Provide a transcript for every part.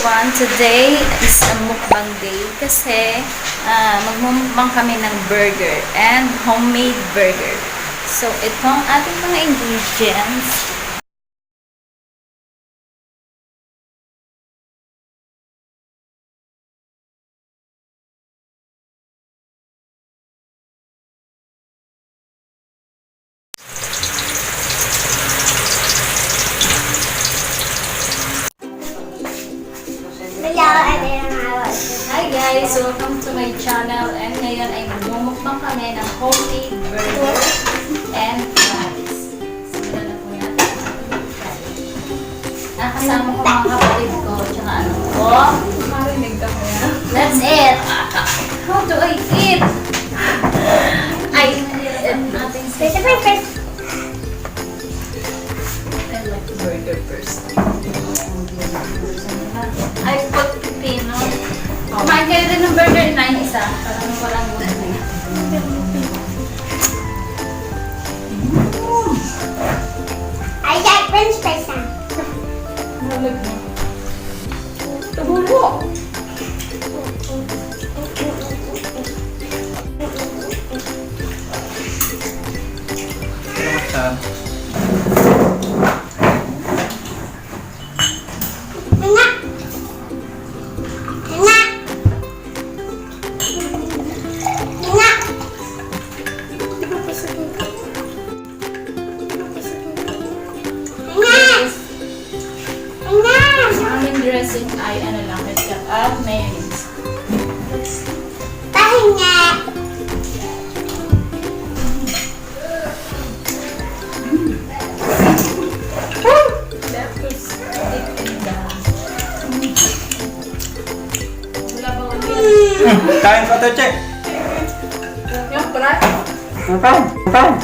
everyone! Today is a mukbang day kasi magmumukbang kami ng burger and homemade burger. So, itong ating mga ingredients. Hi guys! Welcome to my channel and ngayon ay magmumukbang kami ng homemade burger and fries. Simulan na po natin. Nakasama ko mga kapatid ko tsaka ano ko. Marinig ka kaya? That's it! How do I eat? Ay, ating first. I like burger first. I put pipino. Kumain kayo din ng burger na yung isa. Parang walang gulay. I like french fries now. Malag mo. Tabulo! Salamat. Dressing ay ano lang, ketchup at mayonnaise. Pahinga. Lettuce dip in the... Wala ba kami? Kain pa to, Che. Yung prat? Makan.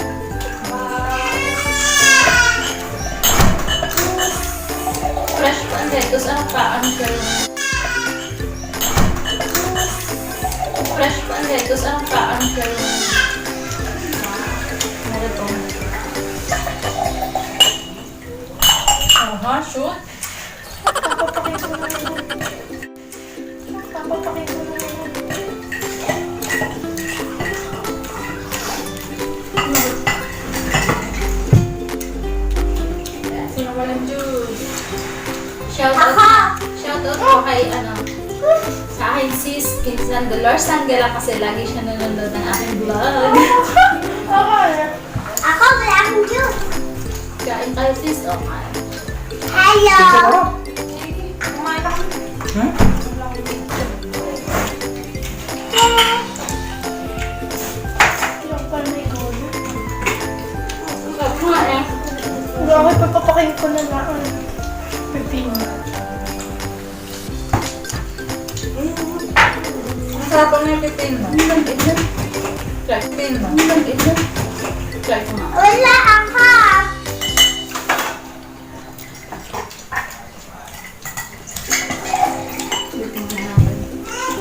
Fresh pa lettuce, ano pa? Ano kayo? Fresh pa lettuce, ano pa? Ano kayo? Meron to. Aha, shoot. Sino walang juice? Shoutout po kay sa akin sis Kinsan Dolores Sangela kasi lagi siya nanonood ng aking vlog. Ako wala akong juice. Kain tayo sis, okay. Hello. Bakit papapakain ko na lang ang pipino? Masarap ang yung pipin mo. Try pipin mo. Try ko nga. Wala ako.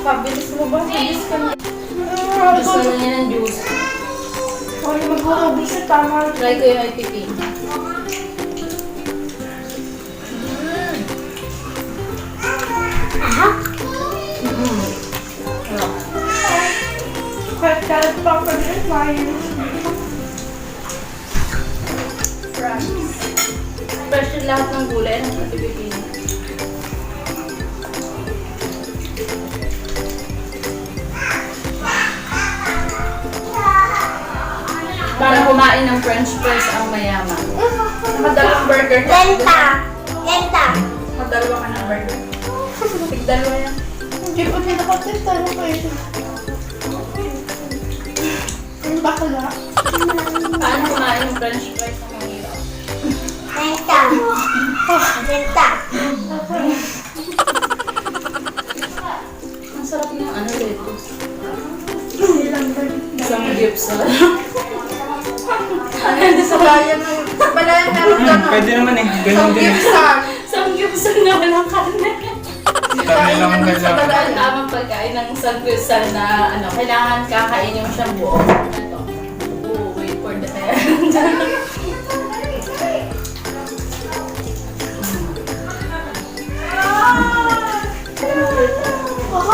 Pabilis mo ba? Bilis ka na. Gusto na niya ng juice. Ay, mag-uubos na tama. Try ko yung pipin. Kahit pa pa rin, mayin. Fresh yung lahat ng gulay ng pipin. Para kumain ng french fries ang mayaman. Nakadalawang burger ka. Lenta. Nakadalawa ka ng burger. Tigdalawa yan. Hindi ko pinakatesta. Ano pa yun? Ang bakla. Paano kumain ng french fries ang mahirap? Lenta. Ang sarap ng lettuce. Ilang ba? Isang gipsa. Sa bayan meron ka na. Pwede naman eh. Ganun din eh. Isang gipsa na walang karne. Kami lang ang kailangan. Ang tamang pagkain ng sanggusal na kailangan kakainin mo siyang buo. Ito. Oh, wait for the end.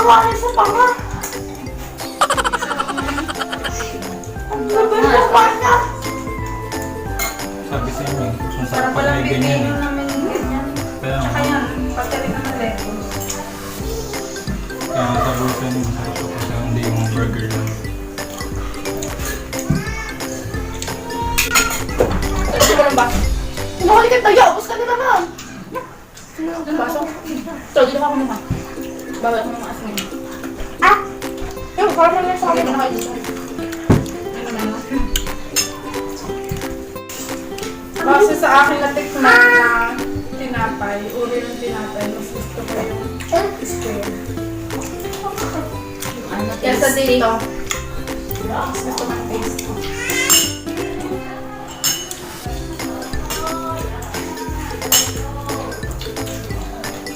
Nawala sa panga. Ang laban ng bata. Sabi sa inyo, kung Parang sarap pala walang ay ganyan pipino eh. namin ganyan. Kaya Tsaka nga, yan, pagkalit naman lettuce. kaya nga sabi ko sa inyo, masarap ito kasi hindi yung burger lang. Gusto ko ng baso. Tinawali ka tayo. Ubus ka na naman. Ng baso? Ito, dito ka muna. Bawal mo mga asin. Ah, Yung parang lang sa akin. Ano kayo dito? Ano na yun? Base sa akin natikman na tinapay, uri ng tinapay, mas gusto ko yung square. Ano, Kesa tasty. dito, Mas gusto ko ng taste.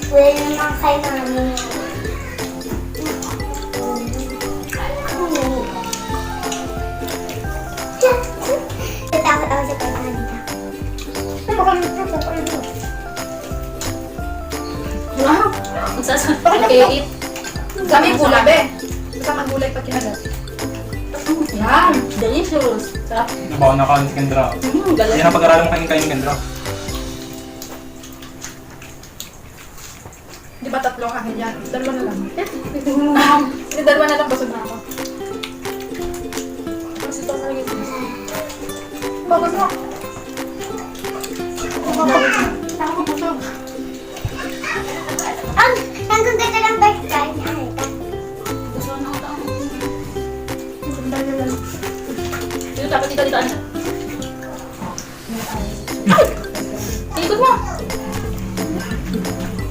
pwede naman kay mami. Natakot ako sa pagkakita. ay makalimit na sa kayo. Wow! Okay, Kami gulay, be. Kasama gulay pag kinagat. Yan! Delicious! Sarap. Nabaw na kain si Kendra. Galit. Yan ang pag-aralan mo kain Kendra. Di ba tatlong akin yan? Dalawa na lang. Hindi, dalawa na lang basod na ako. Kasi ito na yung bagus mo. Ako busog. Ang ganda ng pagkain niya. Gusto ko na ako. Ang ganda lang. Dito, dapat dito, dito. Ano? Ay! Ikot mo!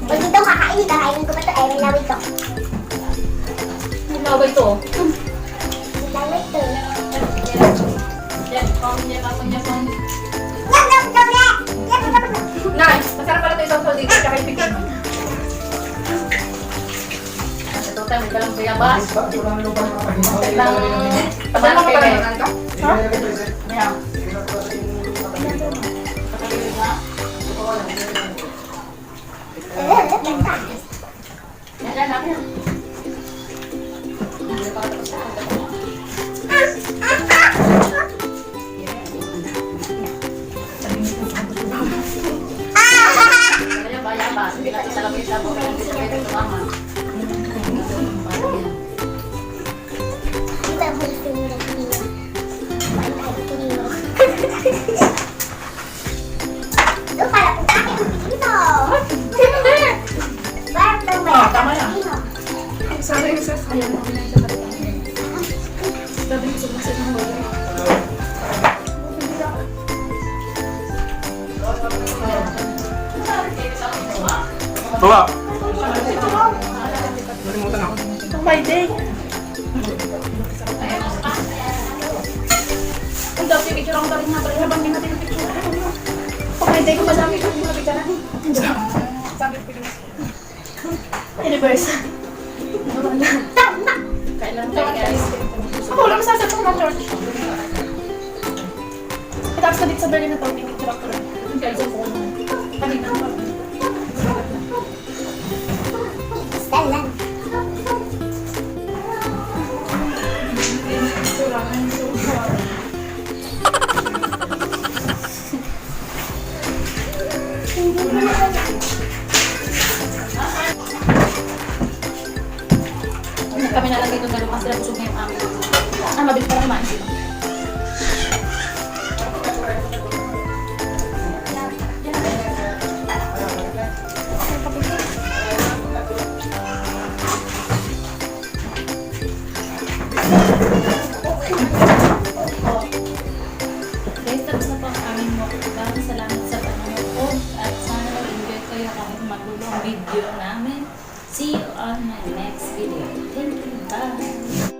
Pag ito kakainin ko pa ito. Eh, may lawit to. Ano ba ito? May lawit to. Yan, pamilya, pamilya, pamilya. Yum, yum, yum, yum. Yum, yum, yum. Nice! Masarap pala ito isang solid. Tsaka ipigil. Sa total, may dalang bayabas. Lang, Pasal mo ka pala naman ka? Ha? Ayan. Pagkalilig na. Yan, yan, yan. Kaya bayabas, hindi natin sa lamay sa buhay. Hindi sa pwede tumama. Kita mo gusto mo ng pinino. Pinino. Doon pala kung dami ng pinino. Bakit daw may Tama yan. pinino? Sana yung sasayan mo na sa balitan. Sabi ko sa mga ng wala. Baba! Nalimutan ako. Oh my day. Ang dami picture ako rin nga. Parang nabangin natin yung picture. Oh my day. Kung madami ko yung picture natin. Sabi ko yung anniversary. Kailan tayo guys? Ako wala masasat ko ng church. Tapos na dito sa Berlin na to, picture ako rin. Ang guys, ako naman. Kanina pa. Basta lang. Kami nalagay doon dalawa kasi nabusog na yung amin. Mabilis pa naman. Guys, tapos na po ang aming mukbang. Salamat sa panonood at sana nag-enjoy kayo kahit magulo ang video namin. See you on my next video. Thank you. Bye!